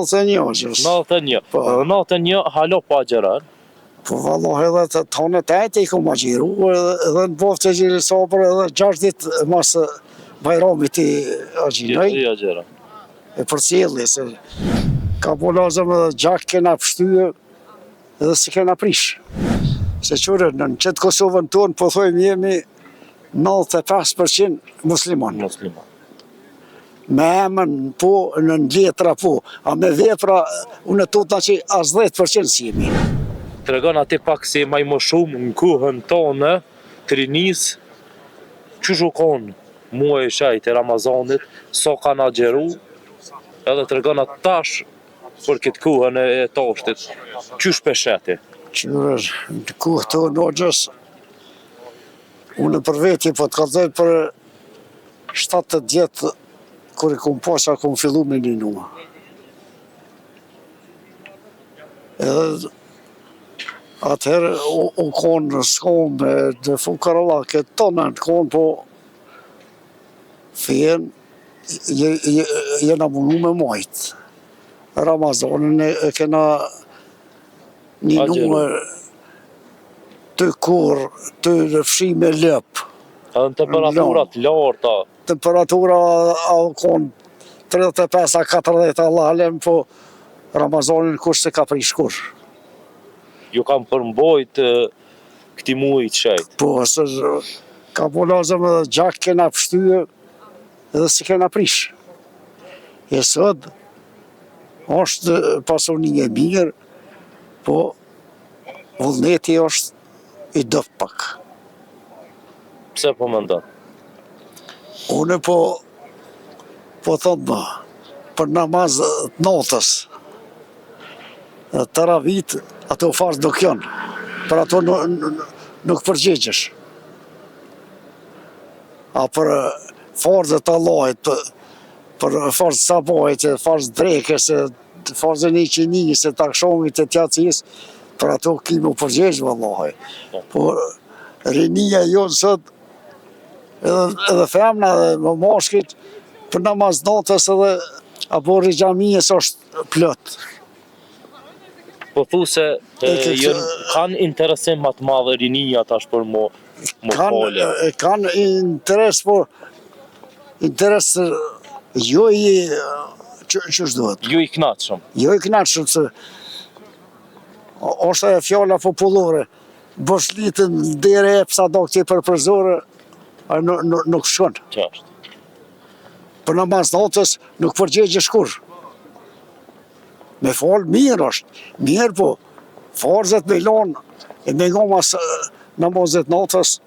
91 gjës. 91. 91 halo pa agjeron. Po vallahi edhe të tonet e i ku ma gjiru, edhe në boftë e gjiri sabër edhe 6 ditë mas bajramit i agjinoj. I agjeron. E për cjelli, se ka po lazëm edhe gjak kena pështyë edhe si kena prish. Se qërë, në qëtë Kosovën tonë, po thojmë jemi 95% musliman. Me emën po, në letra po, a me vepra, unë të të që as 10% si jemi. Të regon ati pak si maj më shumë në kuhën tonë, të rinis, që shukon muaj shajt e Ramazanit, so kanë agjeru, edhe të regon atë tash për këtë kuhën e tashtit, që shpesheti? Qërë, në kuhë të në gjës, unë për veti po të kalzoj për 7-8 djetë, kër i kumë pasha, kumë fillu me një nua. Edhe atëherë u konë s'konë dhe fukaralla, këtë tonë në konë, po fejen jena mundu me majtë. Ramazanin e kena një numër të kur, të rëfshime lëpë. Edhe në temperaturat larta. Temperatura a konë 35-40 Allah halem, po Ramazanin kush se ka prish kur. Ju kam përmbojt këti muaj të shajt. Po, se ka po lazëm edhe gjak kena pështyë edhe si kena prish. E sot, është pasonie mirë, po vullneti është i dëp pak. Pse po më ndonë? Une po thëmë, për namaz të natës, të ravit, ato farz nuk janë, për ato nuk përgjegjesh. A për farzët Allahit, për farzë sabajt, farzë drekës, farzë një qinisë, takshomit e tjacis, për ato kimu përgjegjë, vallahi. Por rinia jonë sot, edhe femna dhe më moshkit, për namaz natës edhe apo rrijamijës është plot. Po thu se kanë interesim më të madhe rinia tash për më folja. Kanë interes, po interes jo i që shduhet. Jo i knatshëm. Jo i knatshëm, se është e fjalla popullore. Boslitën dhere e psa do këti për përzore, nuk shkon. Për namaz natës nuk përgjegjesh kur. Me falë mirë është, mirë po, farzët me lonë, e me nga mas namazet natës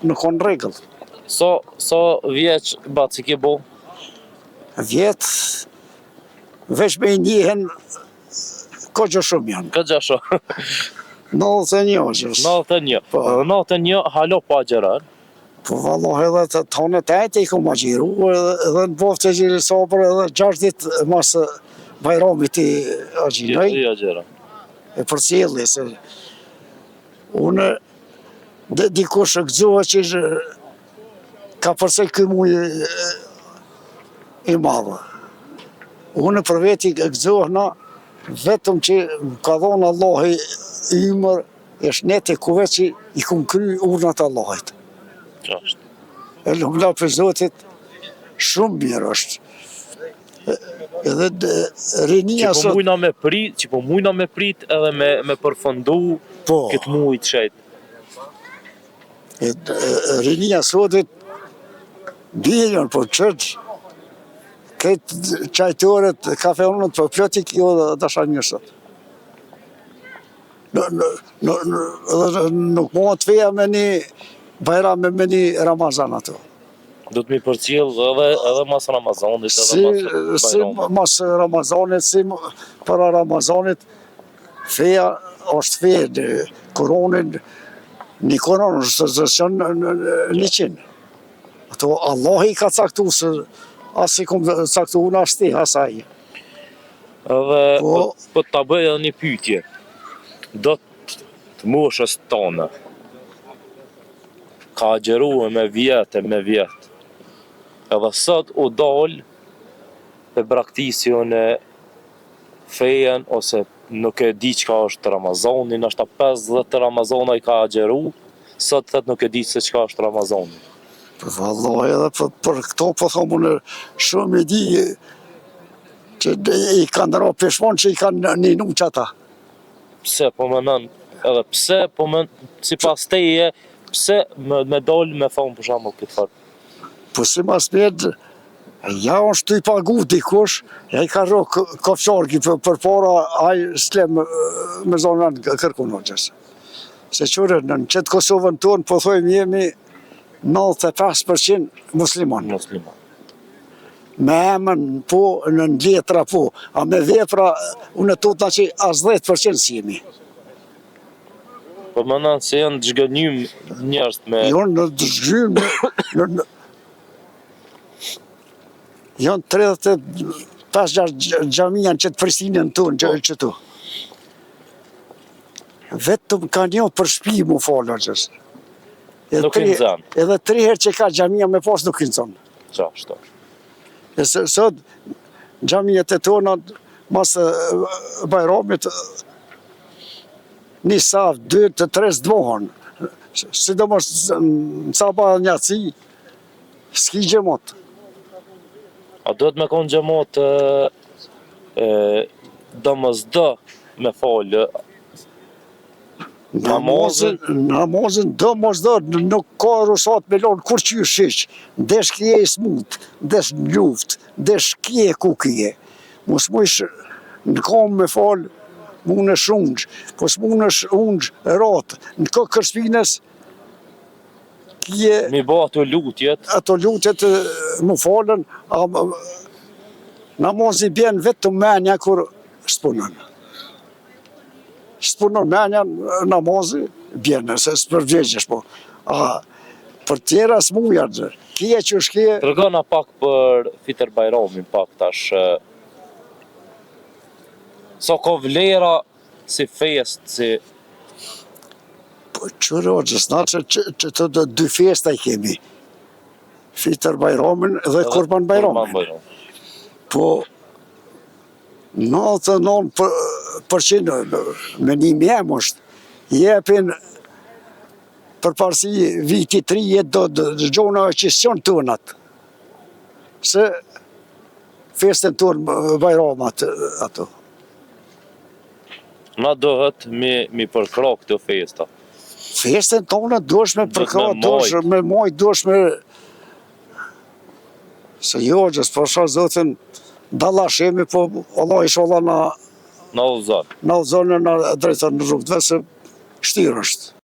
nuk konë regull. So vjeç batë si ke bo? Vjetë, veç me njëhen, ka gjë shumë janë. Ka gjë shumë? 91 gjës. 91. 91 halo pa agjeron. Po vallahi edhe të tonet e i ku ma gjiru, edhe në boftë e gjiri sabër edhe 6 ditë mas bajramit i agjinoj. I agjeron. E për cjelli, se unë dikush gëzoha që ka përsej këj muj i madhe. Unë për veti gëzohna vetëm që ka dhonë Allahi imër e shneti ku veç që i kumë kry urnat Allahit. E lumla për Zotit shumë mirë është. Edhe rinia sot... Që po mujna me prit edhe me përfëndu këtë muj të shajt. Rinia sotit bjellon, po qërë këtë qajtoret, kafeonët, po plotik, jo dhe shë një sot. Nuk mua të feja me një bajram me një Ramazan ato. Do të mi përcjell edhe mas Ramazanit, Si mas Ramazanit, si para Ramazanit, feja është feja, Koranin, një Koran është zërshën 100. Ato Allah i ka caktu, se as i kom caktu unë ashti, asaj. Edhe po të bëj edhe një pyetje, do të moshës tonë, ka agjeru me vjetë, edhe sot u dal për braktisjon e fejen, ose nuk e di çka është Ramazani, nështë 50 Ramazana i ka agjeru, sot thët nuk e di se çka është Ramazani. Vallai edhe për këto po thomë unë shumë i di që i kanë ra peshmon që i kanë ninu që ata. Pse po mënon, edhe pse po sipas teje, pse me dal me thonë për shembull këtë fort. Po si mas mirë, ja është të i pagu dikush, ja i ka ro kofsharki për para, aj s'lem me zonën kërkun hoqës. Se qërë, në qëtë Kosovën tonë, po thojmë jemi 95% musliman. Me emën po, në letra po, a me vepra, unë e tutna që as 10% si jemi. Po mënon se janë të zhgënjym njerëz me... Janë në të zhgënjym, janë 35 gjamia në qëtë Prishtinën tonë, qëtu. Vetëm ka një për shpi mu falë, gjës. Nuk i nëzën. Edhe 3 herë që ka gjamia me pas nuk i nëzën. Qashtë. E sot, gjamiat e tona, mas Bajramit, një saf, 2 të 3 dvohën. Sidomos në saba njëci, s'ki gjemot. A duhet me konë gjemot domosdo me falë Namazin domosdo nuk ka rusat me lonë kur që shiq. Desh kje i smut, desh në luft, desh kje ku kje. Mos mujsh në kam me falë, mune shungj, po s'mune shungj ratë, në kërspines, kje... Mi bo ato lutjet? Ato lutjet më falën, namazin bjen vetëm menja kur s'punën. S'punon menja namazi, bjen, se s'përvegjesh po. Për tjera s'mujar, kje që është kje... Tërgona pak për Fitër Bajramin, pak tash... So ka vlera si fest, si... Po qërë o gjësna që të 2 festa i kemi. Fitër Bajramin dhe Kurban Bajramin. Po 99% me një mjem është, jepin për parësi viti 3 jetë do gjona e qësion tënat. Se festen tënë Bajramat ato. Na dohet mi përkra këto festa. Festen tonë dosh me përkra, dosh me majt, dosh me... Se jo, gjës, përsha zotin, dalashemi, po Allah isha Allah na udhëzon. Na udhëzon në drejtën në rrugëve, se shtirë është.